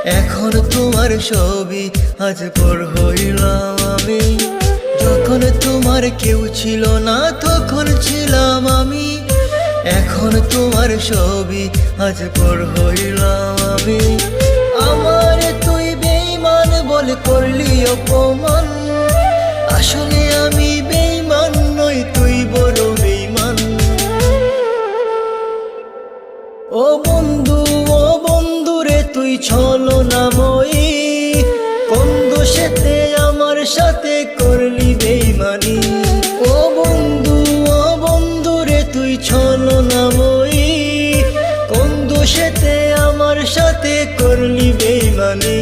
এখন তোমার ছবি আজ পর হইলাম আমি। যখন তোমার কেউ ছিল না তখন ছিলাম আমি। এখন তোমার ছবি আজ পর হইলাম আমি। আমার তুই বেঈমান বলে করলি অপমান, আসলে আমি বেঈমান নই, তুই বড় বেঈমান। ও বন্ধু, ও বন্ধু রে তুই ছলনাময়ী, কোন দোষেতে আমার সাথে করলি বেঈমানি। ও বন্ধু, ও বন্ধু রে তুই ছলনাময়ী, কোন দোষেতে আমার সাথে করলি বেঈমানি।